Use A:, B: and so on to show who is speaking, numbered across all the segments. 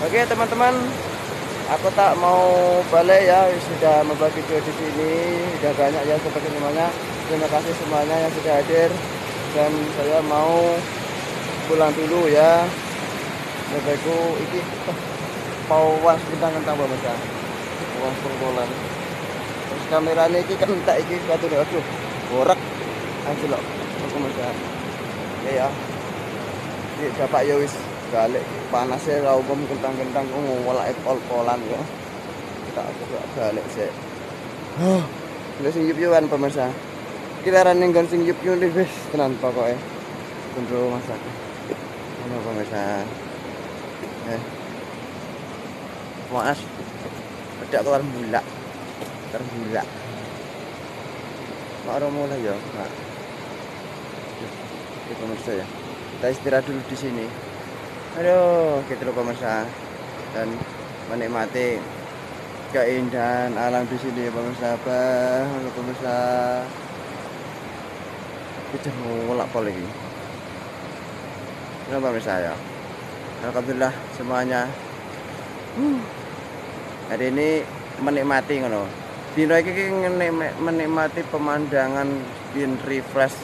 A: Oke teman-teman, aku tak mau balik ya, sudah membagi video di sini, sudah banyak ya seperti semuanya. Terima kasih semuanya yang sudah hadir dan saya mau pulang dulu ya. Baikku iki pawas kentang-kentang Mas ya. Pawas pengkolan. Terus kamera ini iki kentek iki batu nih, aduh. Borak anjlok. Aku Mas ya. Oke ya. Iki bapak ya wis balik panasnya ra umum kentang-kentang ngolak pol-polan ya. Tak aku balik sih. Wis yup-yupan pemirsa. Kilaran ning nggon sing yup-yup wis tenan pokoke. Tunggu masak. Ono pemirsa. Maas. Pedak keluar bulak. Terbulak. Mak ora mulai ya, Mak. Oke pemirsa ya. Kita istirahat dulu di sini. Aduh, gitu loh pemirsa. Dan menikmati keindahan alam di sini pemirsa. Pemirsa. Kita ngolak pol lagi. Kenapa pemirsa ya? Alhamdulillah semuanya. Hari ini menikmati ngono. Dino iki menikmati pemandangan bin refresh.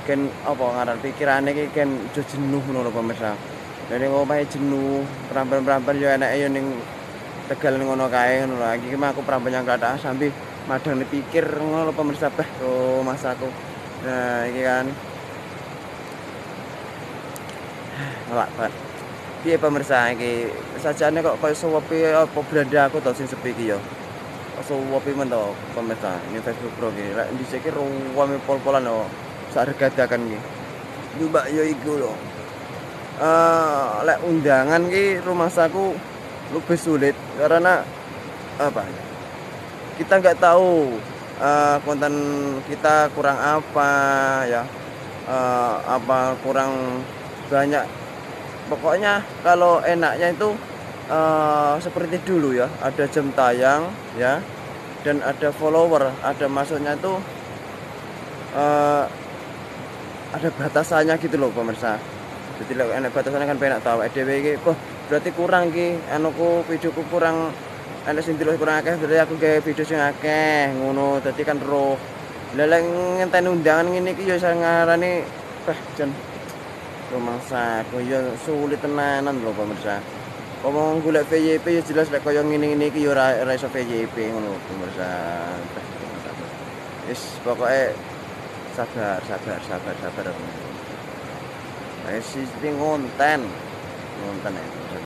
A: Ken apa ngaran pikirane iki ken jenuh ngono pemirsa. Dari omahe jenuh, peramban-peramban yo enake yo ning Tegal ngono kae ngono lho. Iki mah aku peramban yang kathah sambil madang dipikir ngono lho pemirsa. Tuh masaku. Nah, iki kan ngelak banget. Piye pemirsa iki sajane kok koyo suwepi apa beranda aku to sing sepi iki yo. Suwepi men to pemirsa. Ini Facebook Pro iki. Lek dhisik iki ruwame pol-polan yo. Sak regadakan iki. Mbak yo iku lho. Lek undangan ki rumah saku lebih sulit karena apa? Kita nggak tahu konten kita kurang apa ya. Apa kurang banyak. Pokoknya kalau enaknya itu seperti dulu ya, ada jam tayang ya, dan ada follower, ada masuknya itu ada batasannya gitu loh pemirsa. Jadi lek enak batasannya kan penak tahu EDW iki kok berarti kurang ki anuku videoku kurang enak sing delok kurang akeh berarti aku gawe video sing akeh ngono dadi kan roh. Lah lek ngenteni undangan ngene iki ya ngarani jan rumangsa aku ya sulit tenanan lho pemirsa. Ngomong golek VYP ya jelas lek koyo ngene-ngene iki ya ora iso VYP ngono pemirsa. Wis pokoke sabar. Wis sing konten ya.